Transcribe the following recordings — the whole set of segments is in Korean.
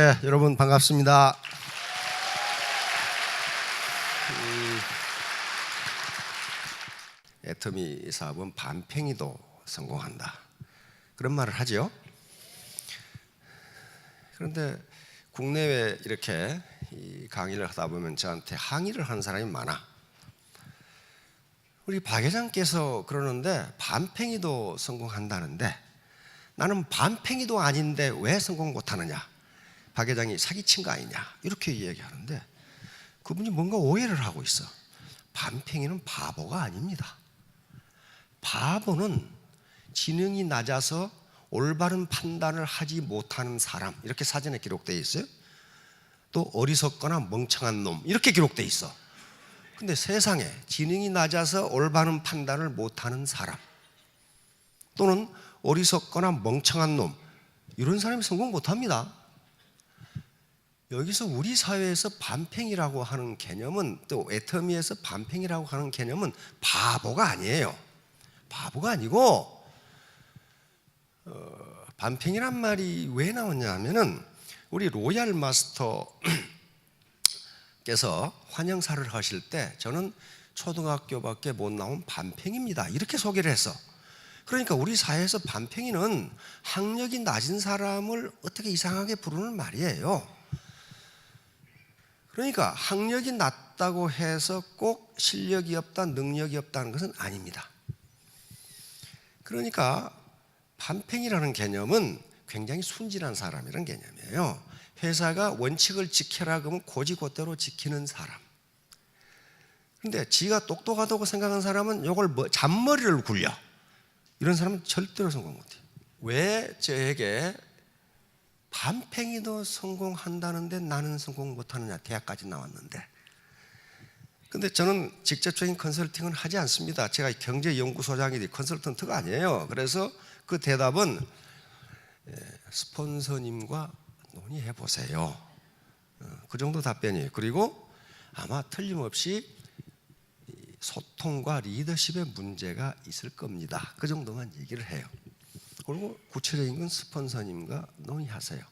네, 여러분 반갑습니다. 애터미 사업은 반팽이도 성공한다, 그런 말을 하죠. 그런데 국내외 이렇게 강의를 하다 보면 저한테 항의를 하는 사람이 많아. 우리 박 회장께서 그러는데 반팽이도 성공한다는데 나는 반팽이도 아닌데 왜 성공 못하느냐, 박 회장이 사기친 거 아니냐, 이렇게 이야기하는데 그분이 뭔가 오해를 하고 있어. 반팽이는 바보가 아닙니다. 바보는 지능이 낮아서 올바른 판단을 하지 못하는 사람, 이렇게 사전에 기록되어 있어요. 또 어리석거나 멍청한 놈, 이렇게 기록되어 있어. 근데 세상에 지능이 낮아서 올바른 판단을 못하는 사람 또는 어리석거나 멍청한 놈, 이런 사람이 성공 못합니다. 여기서 우리 사회에서 반팽이라고 하는 개념은, 또 애터미에서 반팽이라고 하는 개념은 바보가 아니에요. 바보가 아니고, 반팽이란 말이 왜 나왔냐 하면은 우리 로얄 마스터께서 환영사를 하실 때 저는 초등학교밖에 못 나온 반팽입니다, 이렇게 소개를 했어. 그러니까 우리 사회에서 반팽이는 학력이 낮은 사람을 어떻게 이상하게 부르는 말이에요. 그러니까 학력이 낮다고 해서 꼭 실력이 없다, 능력이 없다는 것은 아닙니다. 그러니까 반팽이라는 개념은 굉장히 순진한 사람이라는 개념이에요. 회사가 원칙을 지켜라 그러면 고지고대로 지키는 사람. 그런데 지가 똑똑하다고 생각하는 사람은 이걸 잔머리를 굴려. 이런 사람은 절대로 성공 못해요. 왜 저에게 반팽이도 성공한다는데 나는 성공 못하느냐, 대학까지 나왔는데. 근데 저는 직접적인 컨설팅은 하지 않습니다. 제가 경제연구소장이지 컨설턴트가 아니에요. 그래서 그 대답은 스폰서님과 논의해 보세요, 그 정도 답변이에요. 그리고 아마 틀림없이 소통과 리더십의 문제가 있을 겁니다, 그 정도만 얘기를 해요. 그리고 구체적인 건 스폰서님과 논의하세요.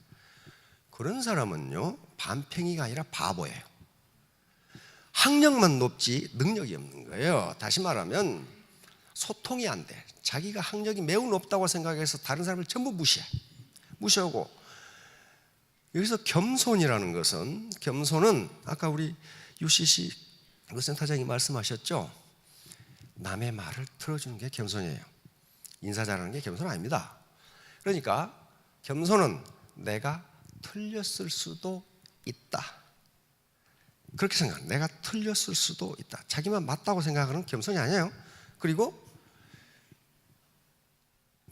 그런 사람은요 반팽이가 아니라 바보예요. 학력만 높지 능력이 없는 거예요. 다시 말하면 소통이 안 돼. 자기가 학력이 매우 높다고 생각해서 다른 사람을 전부 무시하고. 여기서 겸손이라는 것은, 겸손은 아까 우리 UCC 센터장이 말씀하셨죠. 남의 말을 들어주는 게 겸손이에요. 인사 잘하는 게 겸손 아닙니다. 그러니까 겸손은 내가 틀렸을 수도 있다, 그렇게 생각. 내가 틀렸을 수도 있다. 자기만 맞다고 생각하는 겸손이 아니에요. 그리고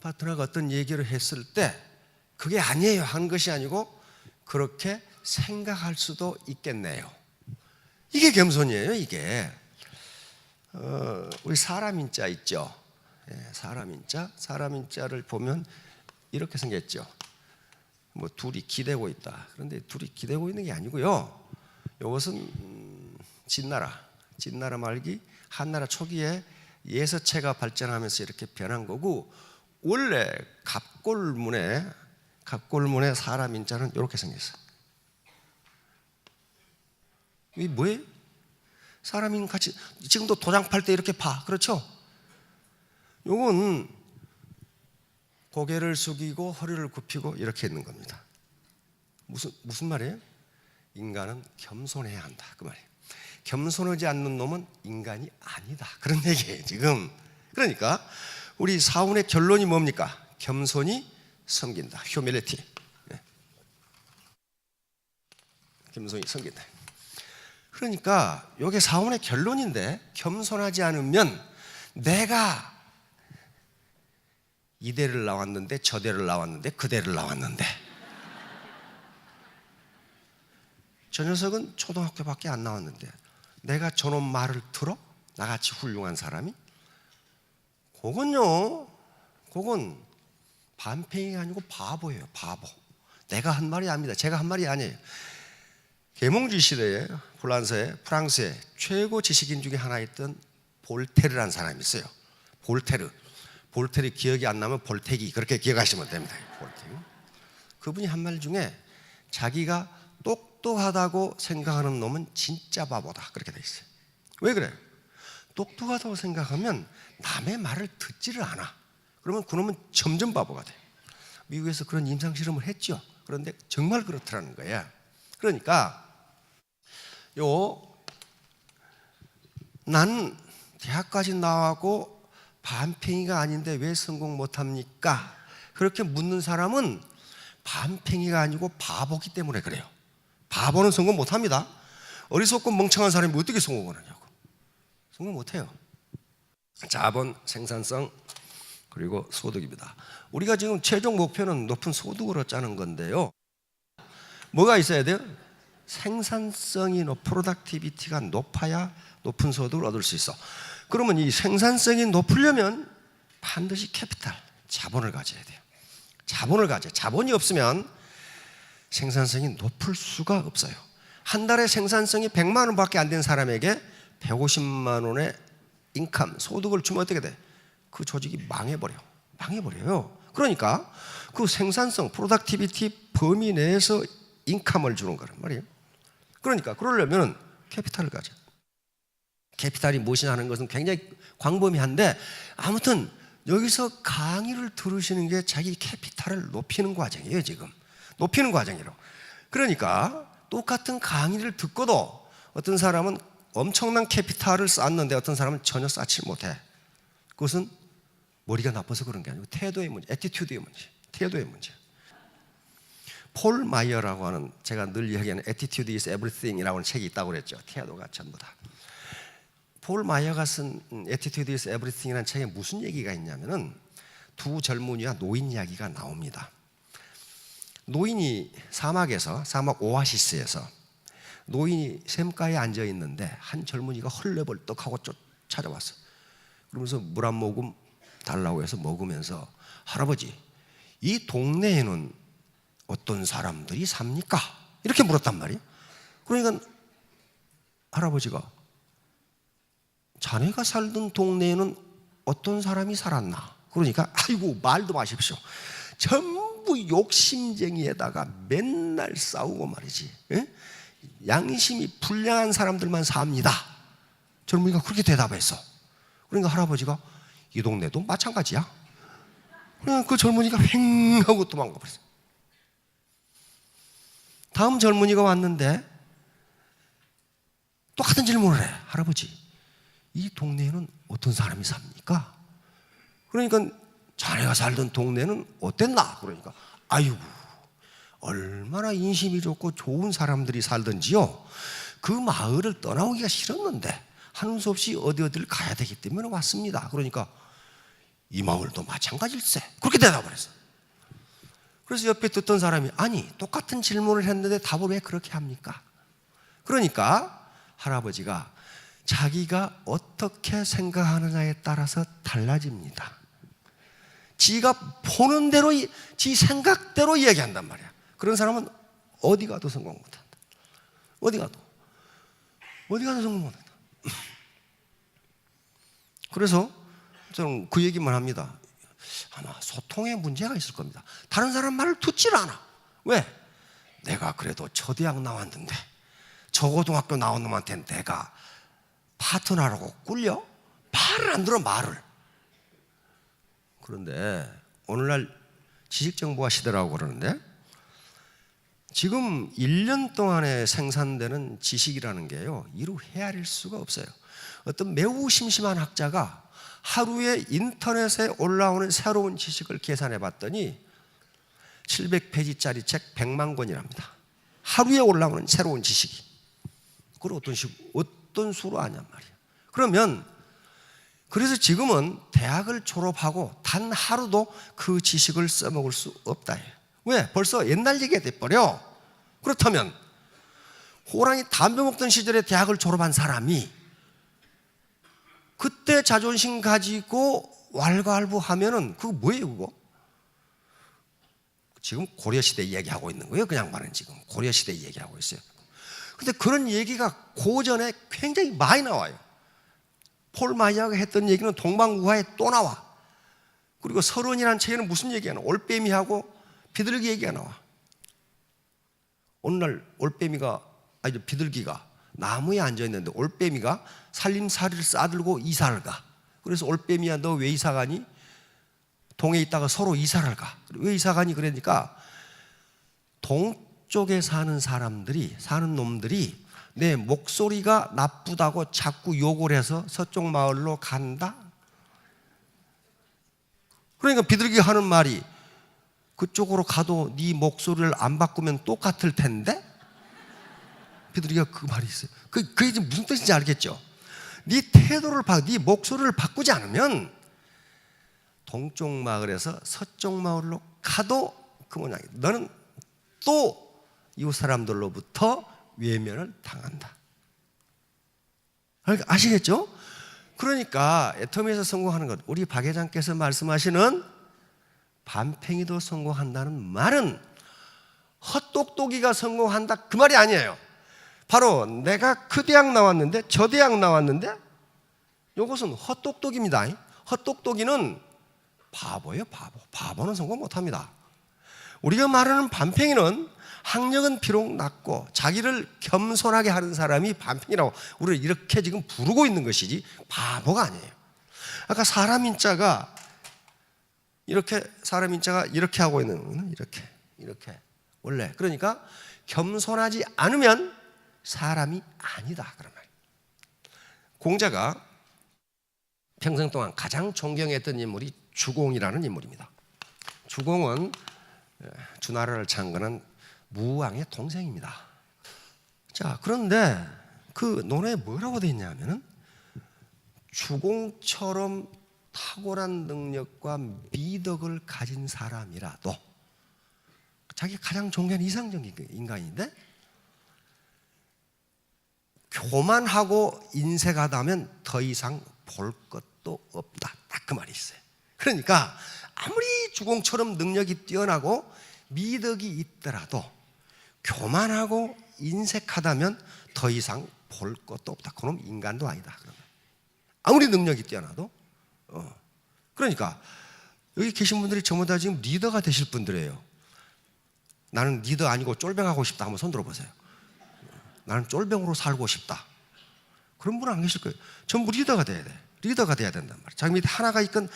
파트너가 어떤 얘기를 했을 때 그게 아니에요 하는 것이 아니고 그렇게 생각할 수도 있겠네요. 이게 겸손이에요. 이게 우리 사람인자 있죠. 사람인자를 보면 이렇게 생겼죠. 뭐 둘이 기대고 있다. 그런데 둘이 기대고 있는 게 아니고요. 이것은 진나라 말기 한나라 초기에 예서체가 발전하면서 이렇게 변한 거고, 원래 갑골문의 사람인자는 이렇게 생겼어요. 이게 뭐예요? 사람인 같이 지금도 도장 팔 때 이렇게 봐, 그렇죠? 이건 고개를 숙이고 허리를 굽히고 이렇게 있는 겁니다. 무슨 말이에요? 인간은 겸손해야 한다, 그 말이에요. 겸손하지 않는 놈은 인간이 아니다, 그런 얘기예요 지금. 그러니까 우리 사운의 결론이 뭡니까? 겸손이 섬긴다, 휴밀리티. 겸손이 섬긴다. 그러니까 이게 사운의 결론인데, 겸손하지 않으면 내가 이대를 나왔는데 저대를 나왔는데 그대를 나왔는데, 저 녀석은 초등학교밖에 안 나왔는데 내가 저놈 말을 들어? 나같이 훌륭한 사람이? 그건 반팽이가 아니고 바보예요, 바보. 내가 한 말이 아닙니다. 제가 한 말이 아니에요. 계몽주의 시대에 프랑스의 최고 지식인 중에 하나였던 볼테르라는 사람이 있어요. 볼테르 기억이 안 나면 볼테기, 그렇게 기억하시면 됩니다. 볼테르. 그분이 한 말 중에 자기가 똑똑하다고 생각하는 놈은 진짜 바보다, 그렇게 돼 있어요. 왜 그래요? 똑똑하다고 생각하면 남의 말을 듣지를 않아. 그러면 그놈은 점점 바보가 돼요. 미국에서 그런 임상실험을 했죠. 그런데 정말 그렇더라는 거야. 그러니까 난 대학까지 나와고 반팽이가 아닌데 왜 성공 못합니까? 그렇게 묻는 사람은 반팽이가 아니고 바보기 때문에 그래요. 바보는 성공 못합니다. 어리석고 멍청한 사람이 어떻게 성공을 하냐고. 성공 못해요. 자본, 생산성, 그리고 소득입니다. 우리가 지금 최종 목표는 높은 소득으로 짜는 건데요. 뭐가 있어야 돼요? 생산성이 프로덕티비티가 높아야 높은 소득을 얻을 수 있어. 그러면 이 생산성이 높으려면 반드시 캐피탈, 자본을 가져야 돼요. 자본을 가져요. 자본이 없으면 생산성이 높을 수가 없어요. 한 달에 생산성이 100만 원밖에 안 된 사람에게 150만 원의 인컴, 소득을 주면 어떻게 돼? 그 조직이 망해버려요. 그러니까 그 생산성, 프로덕티비티 범위 내에서 인컴을 주는 거란 말이에요. 그러니까 그러려면 캐피탈을 가져. 캐피탈이 무엇이냐 하는 것은 굉장히 광범위한데, 아무튼 여기서 강의를 들으시는 게 자기 캐피탈을 높이는 과정이에요. 지금 높이는 과정이라고. 그러니까 똑같은 강의를 듣고도 어떤 사람은 엄청난 캐피탈을 쌓았는데 어떤 사람은 전혀 쌓지 못해. 그것은 머리가 나빠서 그런 게 아니고 태도의 문제, 애티튜드의 문제, 태도의 문제. 폴 마이어라고 하는, 제가 늘 이야기하는 Attitude is Everything이라고 하는 책이 있다고 그랬죠. 태도가 전부다. 폴 마이어가 쓴 Attitude is Everything이라는 책에 무슨 얘기가 있냐면은 두 젊은이와 노인 이야기가 나옵니다. 노인이 사막 오아시스에서 노인이 샘가에 앉아 있는데 한 젊은이가 헐레벌떡하고 찾아왔어. 그러면서 물 한 모금 달라고 해서 먹으면서, 할아버지, 이 동네에는 어떤 사람들이 삽니까? 이렇게 물었단 말이에요. 그러니까 할아버지가, 자네가 살던 동네에는 어떤 사람이 살았나? 그러니까 아이고 말도 마십시오. 전부 욕심쟁이에다가 맨날 싸우고 말이지. 예? 양심이 불량한 사람들만 삽니다. 젊은이가 그렇게 대답했어. 그러니까 할아버지가, 이 동네도 마찬가지야. 그냥 그 젊은이가 휑 하고 도망가 버렸어. 다음 젊은이가 왔는데 똑같은 질문을 해. 할아버지, 이 동네에는 어떤 사람이 삽니까? 그러니까 자네가 살던 동네는 어땠나? 그러니까 아이고, 얼마나 인심이 좋고 좋은 사람들이 살던지요. 그 마을을 떠나오기가 싫었는데 하는 수 없이 어디를 가야 되기 때문에 왔습니다. 그러니까 이 마을도 마찬가지일세. 그렇게 대답을 했어. 그래서 옆에 듣던 사람이, 아니, 똑같은 질문을 했는데 답을 왜 그렇게 합니까? 그러니까 할아버지가 자기가 어떻게 생각하느냐에 따라서 달라집니다. 지가 보는 대로, 지 생각대로 이야기한단 말이야. 그런 사람은 어디 가도 성공 못한다. 어디 가도 성공 못한다. 그래서 저는 그 얘기만 합니다. 아마 소통에 문제가 있을 겁니다. 다른 사람 말을 듣질 않아. 왜? 내가 그래도 초대학 나왔는데 저고등학교 나온 놈한테 내가 파트너라고 꿀려? 말을 안 들어, 말을. 그런데 오늘날 지식정보화 시대라고 그러는데, 지금 1년 동안에 생산되는 지식이라는 게요, 이루 헤아릴 수가 없어요. 어떤 매우 심심한 학자가 하루에 인터넷에 올라오는 새로운 지식을 계산해 봤더니 700페이지짜리 책 100만 권이랍니다. 하루에 올라오는 새로운 지식이. 그걸 어떤 수로 아냔 말이에요. 그러면 그래서 지금은 대학을 졸업하고 단 하루도 그 지식을 써먹을 수 없다. 왜? 벌써 옛날 얘기가 돼버려. 그렇다면 호랑이 담배 먹던 시절에 대학을 졸업한 사람이 그때 자존심 가지고 왈가왈부하면은 그거 뭐예요, 그거? 지금 고려시대 이야기하고 있는 거예요. 그냥 말은 지금 고려시대 이야기하고 있어요. 근데 그런 얘기가 고전에 굉장히 많이 나와요. 폴 마이어가 했던 얘기는 동방우화에 또 나와. 그리고 서론이라는 책에는 무슨 얘기가 나와? 올빼미하고 비둘기 얘기가 나와. 어느 날 올빼미가 아니 비둘기가 나무에 앉아 있는데 올빼미가 살림살이를 싸들고 이사를 가. 그래서 올빼미야 너 왜 이사 가니? 동에 있다가 서로 이사를 가. 왜 이사 가니? 그러니까 동쪽에 사는 놈들이 내 목소리가 나쁘다고 자꾸 욕을 해서 서쪽 마을로 간다. 그러니까 비둘기가 하는 말이 그쪽으로 가도 네 목소리를 안 바꾸면 똑같을 텐데? 비둘기가 그 말이 있어요. 그게 지금 무슨 뜻인지 알겠죠? 네 태도를 네 목소리를 바꾸지 않으면 동쪽 마을에서 서쪽 마을로 가도 그 모양이야. 너는 또 이웃 사람들로부터 외면을 당한다. 아시겠죠? 그러니까 애터미에서 성공하는 것, 우리 박 회장께서 말씀하시는 반팽이도 성공한다는 말은 헛똑똑이가 성공한다 그 말이 아니에요. 바로 내가 그 대학 나왔는데 저 대학 나왔는데 이것은 헛똑똑입니다. 헛똑똑이는 바보예요. 바보는 성공 못합니다. 우리가 말하는 반팽이는 학력은 비록 낮고 자기를 겸손하게 하는 사람이 반팽이라고 우리를 이렇게 지금 부르고 있는 것이지 바보가 아니에요. 아까 사람 인자가 이렇게 하고 있는 거는 이렇게 원래 그러니까 겸손하지 않으면 사람이 아니다 그런 말이에요. 공자가 평생 동안 가장 존경했던 인물이 주공이라는 인물입니다. 주공은 주나라를 창건한 무왕의 동생입니다. 자, 그런데 그 논어에 뭐라고 되어 있냐면은 주공처럼 탁월한 능력과 미덕을 가진 사람이라도 자기가 가장 존경하는 이상적인 인간인데 교만하고 인색하다면 더 이상 볼 것도 없다. 딱 그 말이 있어요. 그러니까 아무리 주공처럼 능력이 뛰어나고 미덕이 있더라도 교만하고 인색하다면 더 이상 볼 것도 없다. 그럼 인간도 아니다. 그러면 아무리 능력이 뛰어나도 그러니까 여기 계신 분들이 전부 다 지금 리더가 되실 분들이에요. 나는 리더 아니고 쫄병하고 싶다. 한번 손 들어보세요. 나는 쫄병으로 살고 싶다. 그런 분은 안 계실 거예요. 전부 리더가 돼야 돼. 리더가 돼야 된단 말이에요. 자기 밑에 하나가 있건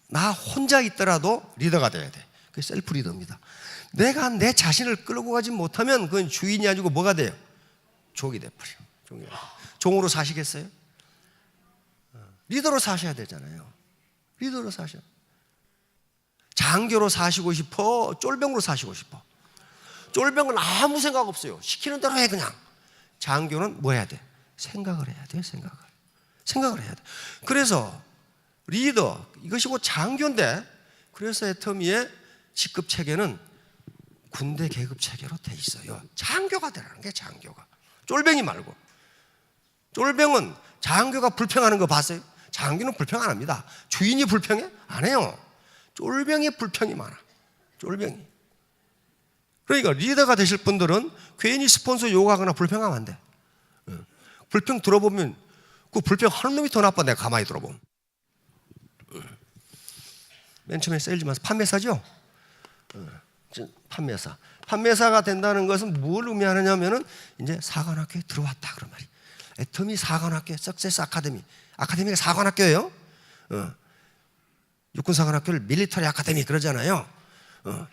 나 혼자 있더라도 리더가 돼야 돼. 그게 셀프 리더입니다. 내가 내 자신을 끌고 가지 못하면 그건 주인이 아니고 뭐가 돼요? 종이 돼버려. 종으로 사시겠어요? 리더로 사셔야 되잖아요. 리더로 사셔. 장교로 사시고 싶어? 쫄병으로 사시고 싶어? 쫄병은 아무 생각 없어요. 시키는 대로 해 그냥. 장교는 뭐 해야 돼? 생각을 해야 돼요. 생각을 해야 돼. 그래서 리더 이것이 곧 장교인데 그래서 애터미의 직급 체계는 군대 계급 체계로 돼 있어요. 장교가 되라는 게 장교가. 쫄병이 말고. 쫄병은 장교가 불평하는 거 봤어요? 장교는 불평 안 합니다. 주인이 불평해? 안 해요. 쫄병이 불평이 많아. 쫄병이. 그러니까 리더가 되실 분들은 괜히 스폰서 요구하거나 불평하면 안 돼. 불평 들어보면 그 불평 하는 놈이 더 나빠. 내가 가만히 들어보면. 맨 처음에 세일즈만 판매사죠. 판매사가 된다는 것은 뭘 의미하느냐면은 이제 사관학교에 들어왔다 그런 말이. 애터미 사관학교 석세스 아카데미가 사관학교예요. 육군사관학교를 밀리터리 아카데미 그러잖아요.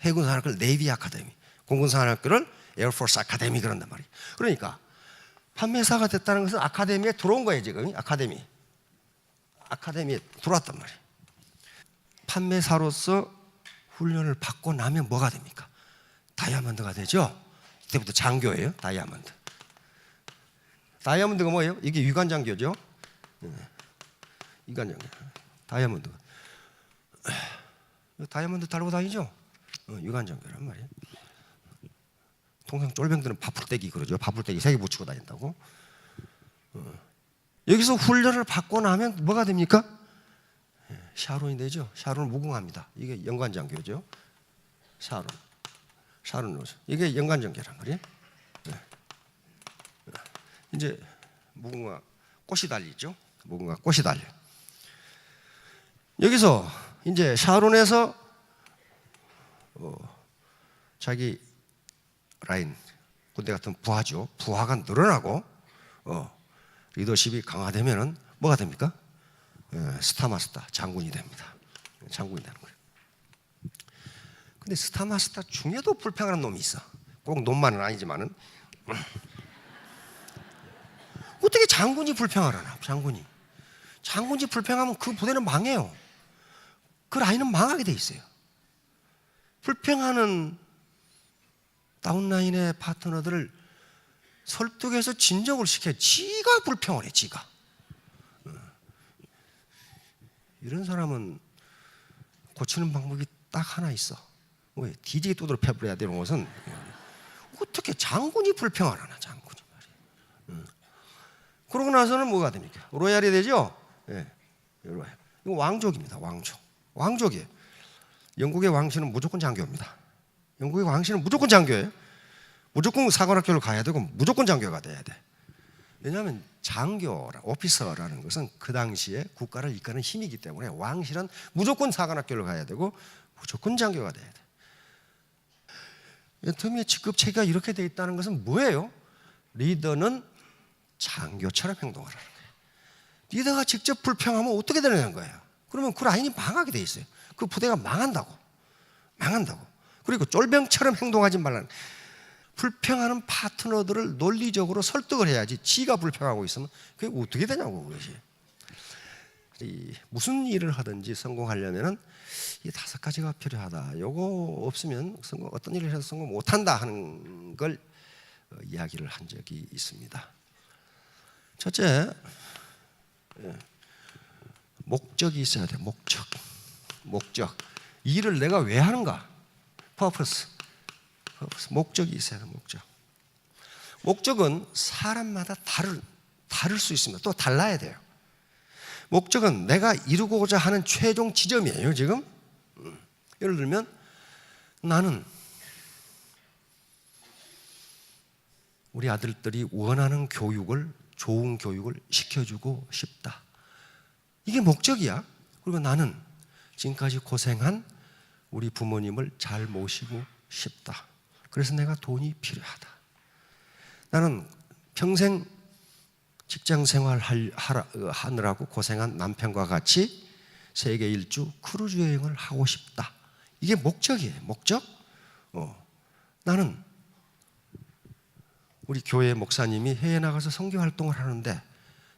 해군사관학교를 네이비 아카데미, 공군사관학교를 에어포스 아카데미 그런단 말이에요. 그러니까 판매사가 됐다는 것은 아카데미에 들어온 거예요. 지금 아카데미에 들어왔단 말이에요. 판매사로서 훈련을 받고 나면 뭐가 됩니까? 다이아몬드가 되죠. 이때부터 장교예요. 다이아몬드가 뭐예요? 이게 유관장교죠. 유관장교. 다이아몬드 달고 다니죠. 유관장교란 말이에요. 통상 쫄병들은 바풀떼기 그러죠. 바풀떼기 3개 붙이고 다닌다고. 여기서 훈련을 받고 나면 뭐가 됩니까? 샤론이 되죠. 샤론은 무궁화입니다. 이게 연관장교죠. 샤론 이게 연관장교란 말이에요. 이제 무궁화 꽃이 달리죠. 무궁화 꽃이 달려. 여기서 이제 샤론에서 자기 라인 군대 같은 부하죠. 부하가 늘어나고 리더십이 강화되면은 뭐가 됩니까? 스타마스터 장군이 됩니다. 장군이 되는 거예요. 근데 스타마스터 중에도 불평하는 놈이 있어. 꼭 놈만은 아니지만은 어떻게 장군이 불평하려나? 장군이 불평하면 그 부대는 망해요. 그 라인은 망하게 돼 있어요. 불평하는 다운라인의 파트너들을 설득해서 진정을 시켜야 지가 불평을 해. 지가. 이런 사람은 고치는 방법이 딱 하나 있어. 왜? 뒤지게 두드려 패버려야 되는 것은 어떻게 장군이 불평하려나? 장군이 말이야. 그러고 나서는 뭐가 됩니까? 로얄이 되죠? 예. 이거 왕족입니다. 왕족이에요. 영국의 왕실은 무조건 장교입니다. 영국의 왕실은 무조건 장교예요. 무조건 사관학교를 가야 되고 무조건 장교가 돼야 돼. 왜냐하면 오피서라는 것은 그 당시에 국가를 이끄는 힘이기 때문에 왕실은 무조건 사관학교를 가야 되고 무조건 장교가 돼야 돼. 틈의 직급 체계가 이렇게 돼 있다는 것은 뭐예요? 리더는 장교처럼 행동하라는 거예요. 리더가 직접 불평하면 어떻게 되는 거예요? 그러면 그 라인이 망하게 돼 있어요. 그 부대가 망한다고. 그리고 쫄병처럼 행동하지 말라는 거예요. 불평하는 파트너들을 논리적으로 설득을 해야지. 지가 불평하고 있으면 그게 어떻게 되냐고. 그것이 무슨 일을 하든지 성공하려면은 이 5가지가 필요하다. 요거 없으면 어떤 일을 해서 성공 못한다 하는 걸 이야기를 한 적이 있습니다. 첫째, 목적이 있어야 돼. 목적. 일을 내가 왜 하는가? purpose. 목적이 있어야 돼. 목적은 사람마다 다를 수 있습니다. 또 달라야 돼요. 목적은 내가 이루고자 하는 최종 지점이에요. 지금 예를 들면 나는 우리 아들들이 원하는 좋은 교육을 시켜주고 싶다. 이게 목적이야. 그리고 나는 지금까지 고생한 우리 부모님을 잘 모시고 싶다. 그래서 내가 돈이 필요하다. 나는 평생 직장 생활 하느라고 고생한 남편과 같이 세계 일주 크루즈 여행을 하고 싶다. 이게 목적이에요. 목적. 나는 우리 교회 목사님이 해외 나가서 선교 활동을 하는데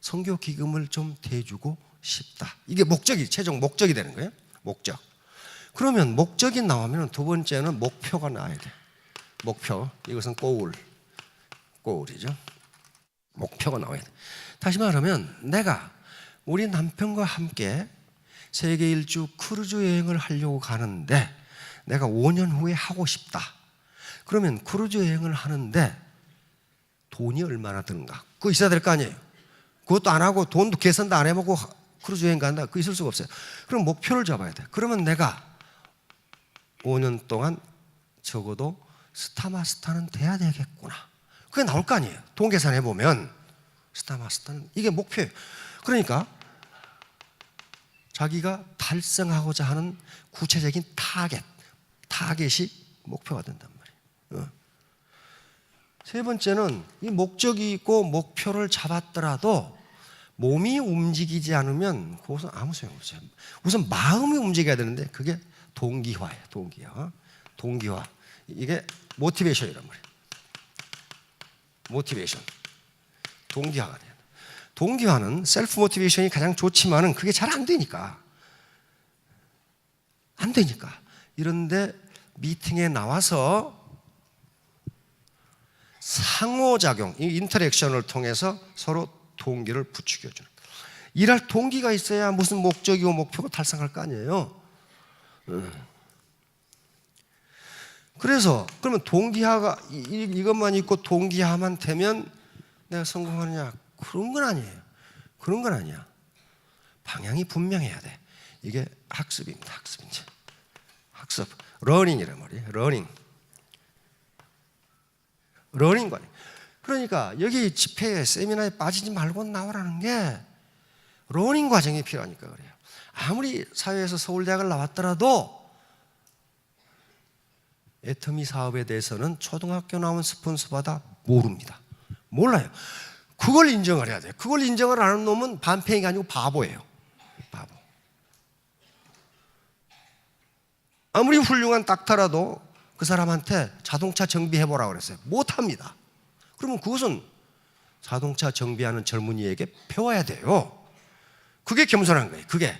선교 기금을 좀 대주고 싶다. 이게 목적이 최종 목적이 되는 거예요. 목적. 그러면 목적이 나오면 두 번째는 목표가 나와야 돼. 목표. 이것은 goal이죠. 목표가 나와야 돼. 다시 말하면 내가 우리 남편과 함께 세계 일주 크루즈 여행을 하려고 가는데 내가 5년 후에 하고 싶다. 그러면 크루즈 여행을 하는데 돈이 얼마나 드는가? 그거 있어야 될 거 아니에요. 그것도 안 하고 돈도 계산도 안 해보고 크루즈 여행 간다. 그거 있을 수가 없어요. 그럼 목표를 잡아야 돼. 그러면 내가 5년 동안 적어도 스타마스터는 돼야 되겠구나. 그게 나올 거 아니에요. 돈 계산해 보면 스타마스터는 이게 목표예요. 그러니까 자기가 달성하고자 하는 구체적인 타겟이 목표가 된단 말이에요. 세 번째는 이 목적이 있고 목표를 잡았더라도 몸이 움직이지 않으면 그것은 아무 소용 없어요. 우선 마음이 움직여야 되는데 그게 동기화예요. 동기화. 이게 모티베이션이란 말이에요. 모티베이션. 동기화가 돼요. 동기화는 셀프 모티베이션이 가장 좋지만은 그게 잘 안 되니까. 이런데 미팅에 나와서 상호작용, 이 인터랙션을 통해서 서로 동기를 부추겨주는. 일할 동기가 있어야 무슨 목적이고 목표가 달성할 거 아니에요. 그래서 그러면 동기화가 이것만 있고 동기화만 되면 내가 성공하느냐? 그런 건 아니야. 방향이 분명해야 돼. 이게 학습입니다. 학습. 러닝이란 말이에요. 러닝 과정. 그러니까 여기 집회에 세미나에 빠지지 말고 나오라는 게 러닝 과정이 필요하니까 그래요. 아무리 사회에서 서울대학을 나왔더라도 애터미 사업에 대해서는 초등학교 나온 스폰서마다 모릅니다. 몰라요. 그걸 인정을 해야 돼요. 그걸 인정을 안 하는 놈은 반팽이가 아니고 바보예요. 바보. 아무리 훌륭한 닥터라도 그 사람한테 자동차 정비해보라고 그랬어요. 못합니다. 그러면 그것은 자동차 정비하는 젊은이에게 배워야 돼요. 그게 겸손한 거예요. 그게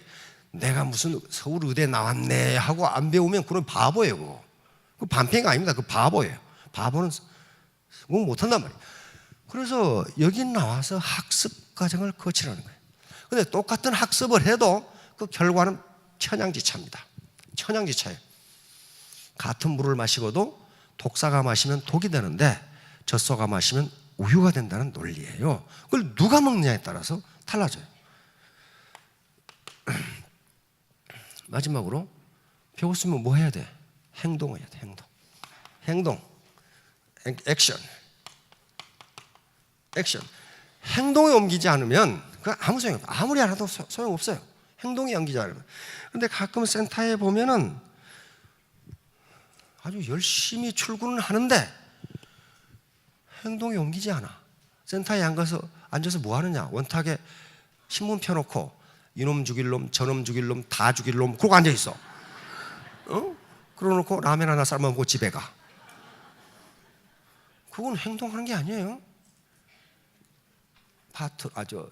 내가 무슨 서울 의대 나왔네 하고 안 배우면 그건 바보예요. 그거. 그 반팽이가 아닙니다. 그 바보예요. 바보는 그건 못한단 말이에요. 그래서 여기 나와서 학습 과정을 거치라는 거예요. 근데 똑같은 학습을 해도 그 결과는 천양지차입니다. 천양지차예요. 같은 물을 마시고도 독사가 마시면 독이 되는데 젖소가 마시면 우유가 된다는 논리예요. 그걸 누가 먹느냐에 따라서 달라져요. 마지막으로 배웠으면 뭐 해야 돼? 행동을 해야 돼. 행동. 액션. 행동에 옮기지 않으면 그 아무 소용이 없어요. 아무리 알아도 소용없어요. 행동에 옮기지 않으면. 그런데 가끔 센터에 보면은 아주 열심히 출근을 하는데 행동에 옮기지 않아. 센터에 앉아서 뭐 하느냐? 원탁에 신문 펴놓고 이놈 죽일 놈, 저놈 죽일 놈, 다 죽일 놈 그러고 앉아있어. 그러놓고 라면 하나 삶아 먹고 집에 가. 그건 행동하는 게 아니에요.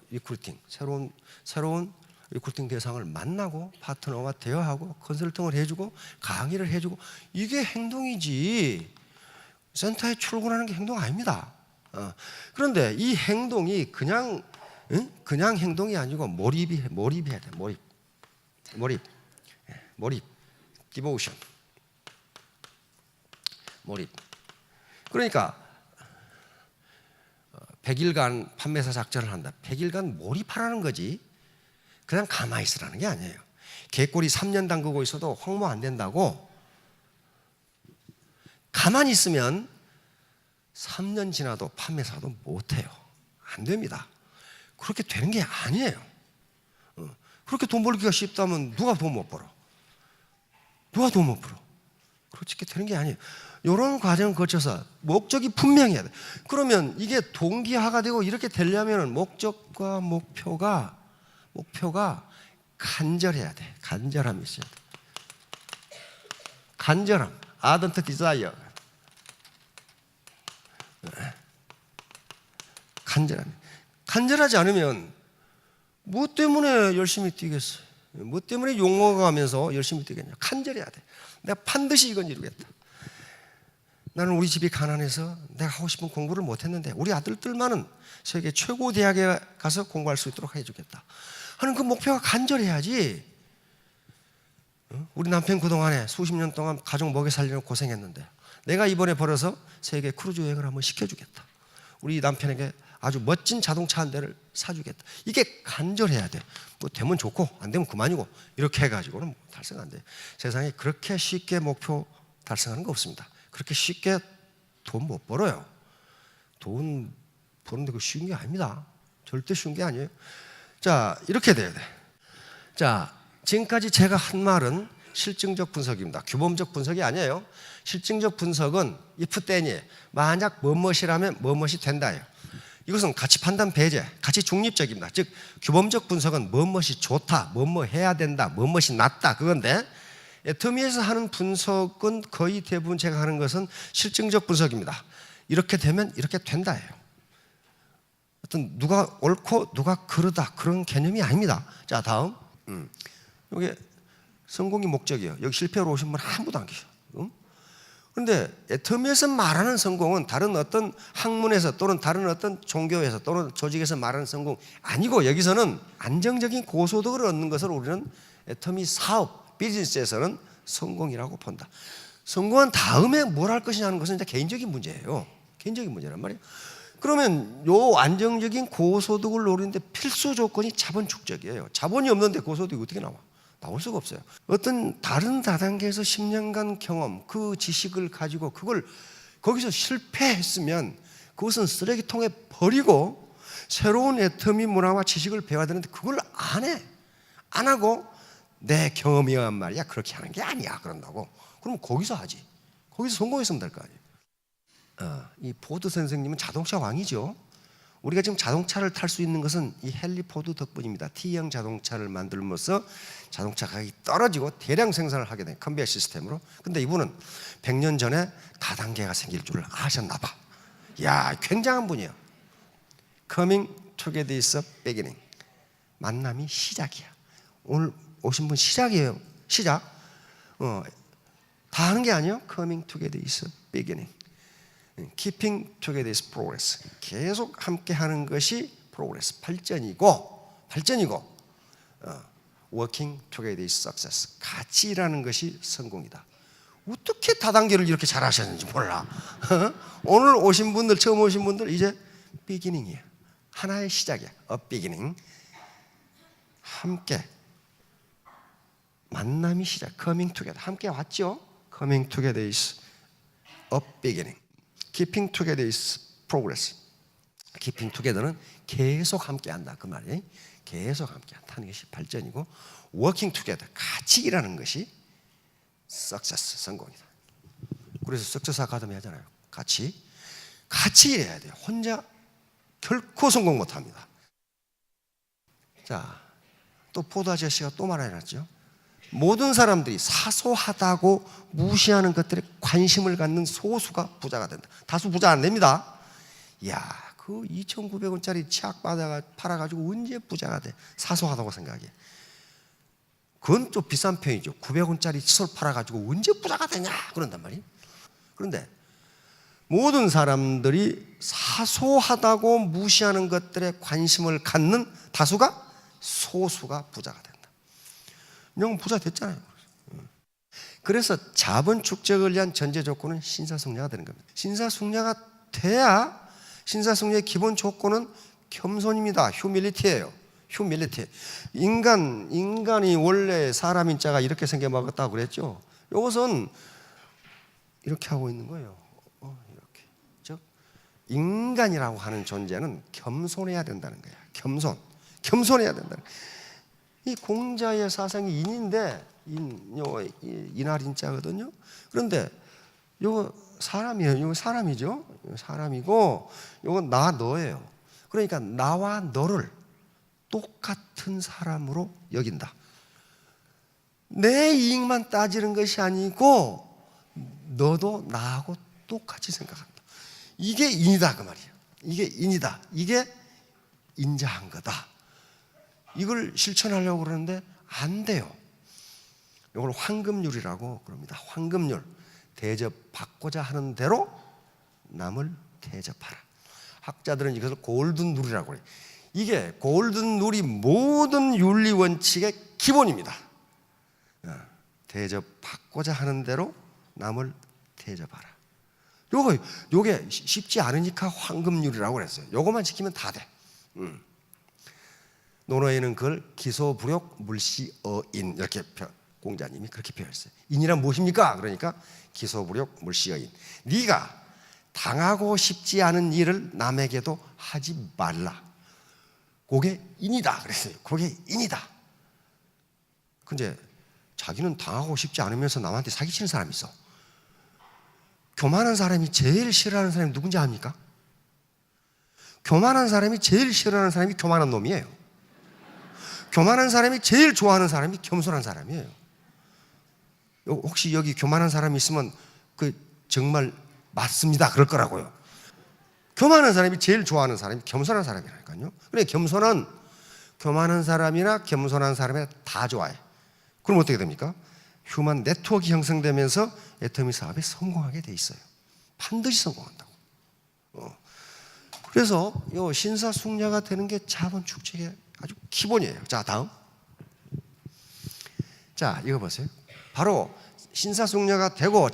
리크루팅, 새로운 리크루팅 대상을 만나고 파트너와 대화하고 컨설팅을 해주고 강의를 해주고 이게 행동이지. 센터에 출근하는 게 행동 아닙니다. 그런데 이 행동이 그냥 행동이 아니고 몰입해야 돼. 몰입, 디보션, 몰입. 그러니까 100일간 판매사 작전을 한다. 100일간 몰입하라는 거지. 그냥 가만히 있으라는 게 아니에요. 개꼬리 3년 담그고 있어도 홍보 안 된다고. 가만히 있으면 3년 지나도 판매사도 못해요. 안 됩니다. 그렇게 되는 게 아니에요. 그렇게 돈 벌기가 쉽다면 누가 돈 못 벌어? 그렇게 되는 게 아니에요. 이런 과정을 거쳐서 목적이 분명해야 돼. 그러면 이게 동기화가 되고 이렇게 되려면 목적과 목표가 간절해야 돼. 간절함이 있어야 돼. 간절함, ardent desire. 간절하지 않으면 뭐 때문에 열심히 뛰겠어요? 뭐 때문에 욕먹어가면서 열심히 뛰겠냐? 간절해야 돼. 내가 반드시 이건 이루겠다. 나는 우리 집이 가난해서 내가 하고 싶은 공부를 못했는데 우리 아들들만은 세계 최고 대학에 가서 공부할 수 있도록 해주겠다 하는 그 목표가 간절해야지. 우리 남편 그동안에 수십 년 동안 가족 먹여 살리려고 고생했는데 내가 이번에 벌어서 세계 크루즈 여행을 한번 시켜주겠다. 우리 남편에게 아주 멋진 자동차 한 대를 사주겠다. 이게 간절해야 돼. 뭐 되면 좋고 안 되면 그만이고 이렇게 해가지고는 달성 안 돼. 세상에 그렇게 쉽게 목표 달성하는 거 없습니다. 그렇게 쉽게 돈 못 벌어요. 돈 버는데 그거 쉬운 게 아닙니다. 절대 쉬운 게 아니에요. 자, 이렇게 돼야 돼. 자, 지금까지 제가 한 말은 실증적 분석입니다. 규범적 분석이 아니에요. 실증적 분석은 if then이에요. 만약 뭐뭇이라면 뭐뭇이 된다예요. 이것은 가치 판단 배제, 가치 중립적입니다. 즉 규범적 분석은 뭐뭇이 좋다, 뭐뭐 해야 된다, 뭐뭇이 낫다 그건데 애터미에서 하는 분석은 거의 대부분 제가 하는 것은 실증적 분석입니다. 이렇게 되면 이렇게 된다예요. 어떤 누가 옳고 누가 그르다 그런 개념이 아닙니다. 자, 다음. 이게 성공이 목적이에요. 여기 실패로 오신 분 아무도 안 계셔. 그런데 애터미에서 말하는 성공은 다른 어떤 학문에서 또는 다른 어떤 종교에서 또는 조직에서 말하는 성공 아니고 여기서는 안정적인 고소득을 얻는 것을 우리는 애터미 사업, 비즈니스에서는 성공이라고 본다. 성공한 다음에 뭘 할 것이냐는 것은 이제 개인적인 문제예요. 개인적인 문제란 말이에요. 그러면 요 안정적인 고소득을 노리는데 필수 조건이 자본 축적이에요. 자본이 없는데 고소득이 어떻게 나와? 나올 수가 없어요. 어떤 다른 다단계에서 10년간 경험, 그 지식을 가지고 그걸 거기서 실패했으면 그것은 쓰레기통에 버리고 새로운 애터미 문화와 지식을 배워야 되는데 그걸 안 해. 안 하고 내 경험이란 말이야. 그렇게 하는 게 아니야. 그런다고. 그럼 거기서 하지. 거기서 성공했으면 될 거 아니에요. 이 포드 선생님은 자동차 왕이죠. 우리가 지금 자동차를 탈 수 있는 것은 이 헨리 포드 덕분입니다. T형 자동차를 만들면서 자동차 가격이 떨어지고 대량 생산을 하게 된 컨베이어 시스템으로. 근데 이분은 100년 전에 다단계가 생길 줄을 아셨나 봐. 이야, 굉장한 분이에요. Coming together is a beginning. 만남이 시작이야. 오늘 오신 분 시작이에요. 시작. 다 하는 게 아니에요. Coming together is a beginning. Keeping together is progress. 계속 함께 하는 것이 progress, 발전이고 working together is success. 같이 일하는 것이 성공이다. 어떻게 다단계를 이렇게 잘 하셨는지 몰라. 오늘 오신 분들, 처음 오신 분들 이제 beginning이에요. 하나의 시작이야. A beginning. 함께 만남이 시작. Coming together. 함께 왔죠. Coming together is a beginning. Keeping together is progress. Keeping together는 계속 함께한다 그 말이에요. 계속 함께한다는 것이 발전이고, working together 같이 일하는 것이 success 성공이다. 그래서 success 아카데미 하잖아요. 같이 일해야 돼요. 혼자 결코 성공 못합니다. 자, 또 포드 아저씨가 또 말해놨죠. 모든 사람들이 사소하다고 무시하는 것들에 관심을 갖는 소수가 부자가 된다. 다수 부자 안 됩니다. 이야, 그 2,900원짜리 치약 팔아가지고 언제 부자가 돼? 사소하다고 생각해. 그건 좀 비싼 편이죠. 900원짜리 칫솔 팔아가지고 언제 부자가 되냐? 그런단 말이에요. 그런데 모든 사람들이 사소하다고 무시하는 것들에 관심을 갖는 다수가 소수가 부자가 된다. 영 부자 됐잖아요. 그래서 자본 축적을 위한 전제 조건은 신사숙녀가 되는 겁니다. 신사숙녀가 돼야, 신사숙녀의 기본 조건은 겸손입니다. 휴밀리티예요. 휴밀리티. 인간이 원래 사람인 자가 이렇게 생겨 먹었다고 그랬죠. 이것은 이렇게 하고 있는 거예요. 이렇게. 즉 인간이라고 하는 존재는 겸손해야 된다는 거야. 겸손해야 된다는 거야. 이 공자의 사상이 인인데, 인할인자거든요. 그런데 이거 사람이에요. 이거 사람이죠. 사람이고, 이건 나 너예요. 그러니까 나와 너를 똑같은 사람으로 여긴다. 내 이익만 따지는 것이 아니고 너도 나하고 똑같이 생각한다. 이게 인이다 그 말이에요. 이게 인이다. 이게 인자한 거다. 이걸 실천하려고 그러는데 안 돼요. 이걸 황금률이라고 그럽니다. 황금률. 대접받고자 하는 대로 남을 대접하라. 학자들은 이것을 골든룰이라고 해요. 이게 골든룰이 모든 윤리 원칙의 기본입니다. 대접받고자 하는 대로 남을 대접하라. 요게 쉽지 않으니까 황금률이라고 그랬어요. 요거만 지키면 다 돼. 논어에는 그걸 기소불욕 물시어인, 이렇게 공자님이 그렇게 표현했어요. 인이란 무엇입니까? 그러니까 기소불욕 물시어인. 네가 당하고 싶지 않은 일을 남에게도 하지 말라. 그게 인이다 그랬어요. 그게 인이다. 근데 자기는 당하고 싶지 않으면서 남한테 사기치는 사람이 있어. 교만한 사람이 제일 싫어하는 사람이 누군지 압니까? 교만한 사람이 제일 싫어하는 사람이 교만한 놈이에요. 교만한 사람이 제일 좋아하는 사람이 겸손한 사람이에요. 혹시 여기 교만한 사람이 있으면 그 정말 맞습니다 그럴 거라고요. 교만한 사람이 제일 좋아하는 사람이 겸손한 사람이라니까요. 그래, 겸손은 교만한 사람이나 겸손한 사람이나 다 좋아해. 그럼 어떻게 됩니까? 휴먼 네트워크 형성되면서 애터미 사업에 성공하게 돼 있어요. 반드시 성공한다고. 그래서 요 신사숙녀가 되는 게 자본 축적의 아주 기본이에요. 자, 다음. 자, 이거 보세요. 바로 신사숙녀가 되고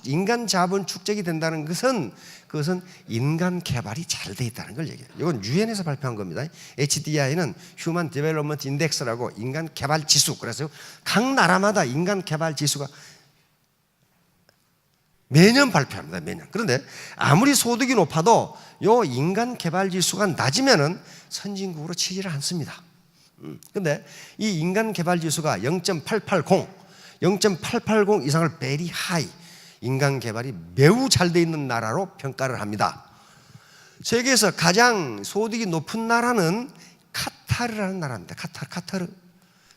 인간 자본 축적이 된다는 것은, 그것은 인간 개발이 잘 돼 있다는 걸 얘기해요. 이건 유엔에서 발표한 겁니다. HDI는 Human Development Index라고 인간 개발 지수. 그래서 각 나라마다 인간 개발 지수가 매년 발표합니다. 매년. 그런데 아무리 소득이 높아도 요 인간 개발 지수가 낮으면은 선진국으로 치지를 않습니다. 그런데 이 인간 개발 지수가 0.880 이상을 very high, 인간 개발이 매우 잘 돼 있는 나라로 평가를 합니다. 세계에서 가장 소득이 높은 나라는 카타르라는 나라입니다. 카타르.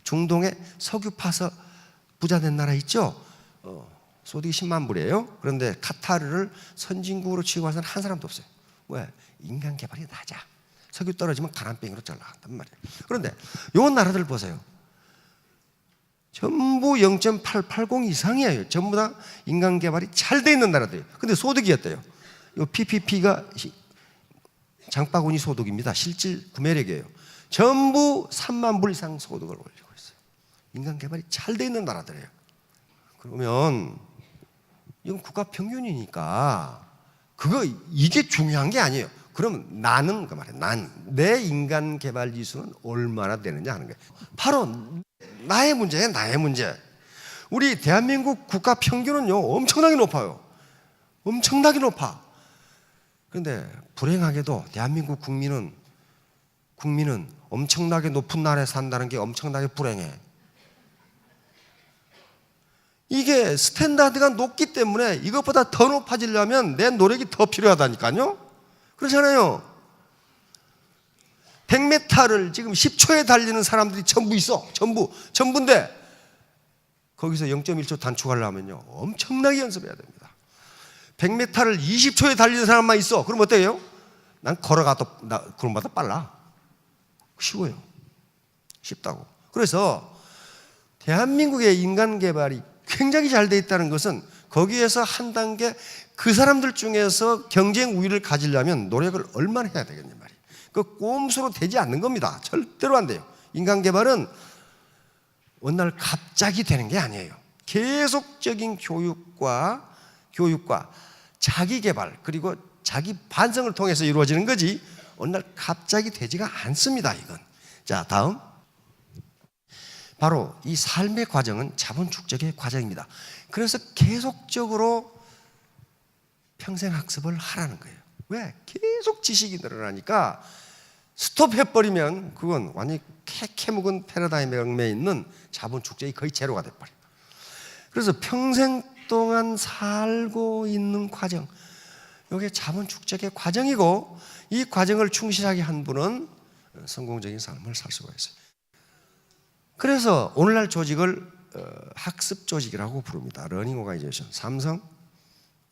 중동에 석유 파서 부자 된 나라 있죠? 소득이 10만 불이에요. 그런데 카타르를 선진국으로 취급해서는 한 사람도 없어요. 왜? 인간 개발이 낮아. 석유 떨어지면 가난뱅이로 잘나간단 말이에요. 그런데 요 나라들 보세요. 전부 0.880 이상이에요. 전부 다 인간 개발이 잘 돼 있는 나라들이에요. 근데 소득이 어때요? 요 PPP가 장바구니 소득입니다. 실질 구매력이에요. 전부 3만 불 이상 소득을 올리고 있어요. 인간 개발이 잘 돼 있는 나라들이에요. 그러면 이건 국가 평균이니까 이게 중요한 게 아니에요. 그러면 나는 그 말이에요. 내 인간 개발 지수는 얼마나 되느냐 하는 거예요. 바로 나의 문제예요. 나의 문제. 우리 대한민국 국가 평균은요 엄청나게 높아요. 엄청나게 높아. 그런데 불행하게도 대한민국 국민은 엄청나게 높은 나라에 산다는 게 엄청나게 불행해. 이게 스탠다드가 높기 때문에 이것보다 더 높아지려면 내 노력이 더 필요하다니까요. 그렇잖아요. 100m를 지금 10초에 달리는 사람들이 전부 있어. 전부인데 거기서 0.1초 단축하려면요 엄청나게 연습해야 됩니다. 100m를 20초에 달리는 사람만 있어. 그럼 어때요? 난 걸어가도 그럼보다 빨라. 쉬워요. 쉽다고. 그래서 대한민국의 인간 개발이 굉장히 잘 돼 있다는 것은 거기에서 한 단계 그 사람들 중에서 경쟁 우위를 가지려면 노력을 얼마나 해야 되겠냐 말이에요. 그 꼼수로 되지 않는 겁니다. 절대로 안 돼요. 인간 개발은 어느 날 갑자기 되는 게 아니에요. 계속적인 교육과 자기 개발 그리고 자기 반성을 통해서 이루어지는 거지 어느 날 갑자기 되지가 않습니다. 이건. 자, 다음. 바로 이 삶의 과정은 자본 축적의 과정입니다. 그래서 계속적으로 평생 학습을 하라는 거예요. 왜? 계속 지식이 늘어나니까 스톱해버리면 그건 완전히 캐묵은 패러다임에 있는 자본 축적이 거의 제로가 돼버려요. 그래서 평생 동안 살고 있는 과정, 이게 자본 축적의 과정이고 이 과정을 충실하게 한 분은 성공적인 삶을 살 수가 있어요. 그래서 오늘날 조직을 학습 조직이라고 부릅니다. 러닝 오가니제이션. 삼성,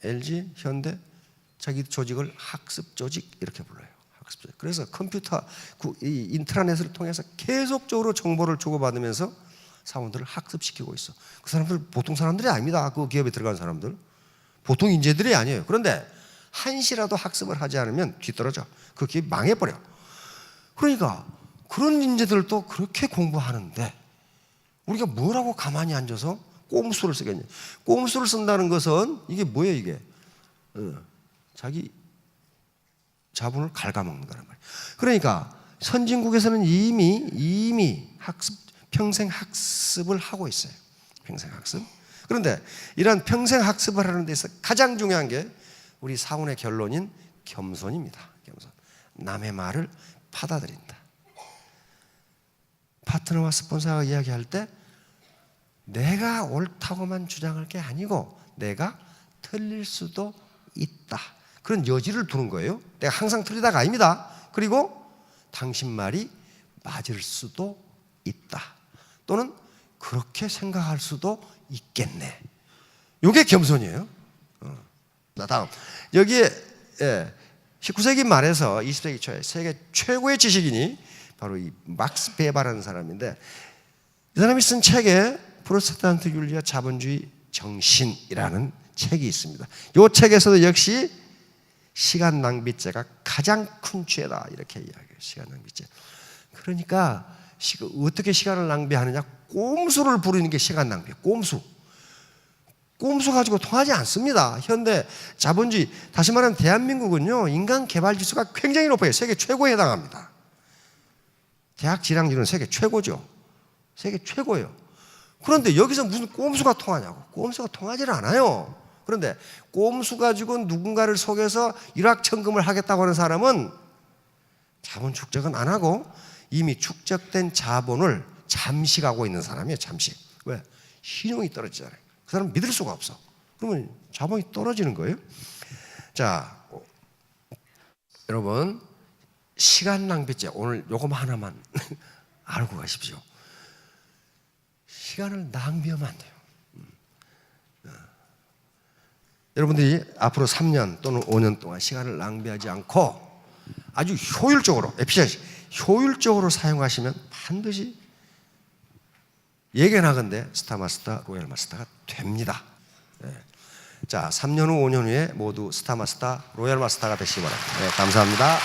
LG, 현대 자기 조직을 학습 조직 이렇게 불러요. 학습 조직. 그래서 컴퓨터, 이 인트라넷을 통해서 계속적으로 정보를 주고받으면서 사원들을 학습시키고 있어. 그 사람들 보통 사람들이 아닙니다. 그 기업에 들어간 사람들. 보통 인재들이 아니에요. 그런데 한시라도 학습을 하지 않으면 뒤떨어져. 그 기업이 망해버려. 그러니까 그런 인재들도 그렇게 공부하는데 우리가 뭐라고 가만히 앉아서 꼼수를 쓰겠냐. 꼼수를 쓴다는 것은 이게 뭐예요 이게. 자기 자본을 갉아먹는 거란 말이에요. 그러니까 선진국에서는 이미 평생 학습을 하고 있어요. 평생 학습. 그런데 이런 평생 학습을 하는 데서 가장 중요한 게 우리 사원의 결론인 겸손입니다. 겸손. 남의 말을 받아들인다. 파트너와 스폰서가 이야기할 때 내가 옳다고만 주장할 게 아니고 내가 틀릴 수도 있다. 그런 여지를 두는 거예요. 내가 항상 틀리다가 아닙니다. 그리고 당신 말이 맞을 수도 있다. 또는 그렇게 생각할 수도 있겠네. 이게 겸손이에요. 자, 다음. 여기에 19세기 말에서 20세기 초에 세계 최고의 지식인이 바로 이 막스 베버라는 사람인데 이 사람이 쓴 책에 프로테스탄트 윤리와 자본주의 정신이라는 책이 있습니다. 이 책에서도 역시 시간 낭비죄가 가장 큰 죄다 이렇게 이야기해요. 시간 낭비죄. 그러니까 어떻게 시간을 낭비하느냐? 꼼수를 부리는 게 시간 낭비예요. 꼼수 가지고 통하지 않습니다. 현대 자본주의, 다시 말하면 대한민국은요 인간 개발 지수가 굉장히 높아요. 세계 최고에 해당합니다. 대학 질환율은 세계 최고죠. 세계 최고예요. 그런데 여기서 무슨 꼼수가 통하냐고. 꼼수가 통하지를 않아요. 그런데 꼼수 가지고 누군가를 속여서 일확천금을 하겠다고 하는 사람은 자본 축적은 안 하고 이미 축적된 자본을 잠식하고 있는 사람이에요. 잠식. 왜? 신용이 떨어지잖아요. 그 사람 믿을 수가 없어. 그러면 자본이 떨어지는 거예요. 자, 여러분 시간 낭비죄 오늘 요거 하나만 알고 가십시오. 시간을 낭비하면 안 돼요. 여러분들이 앞으로 3년 또는 5년 동안 시간을 낭비하지 않고 아주 효율적으로 효율적으로 사용하시면 반드시 예견하건대 스타마스터, 로얄마스터가 됩니다. 자, 3년 후, 5년 후에 모두 스타마스터, 로얄마스터가 되시기 바랍니다. 감사합니다.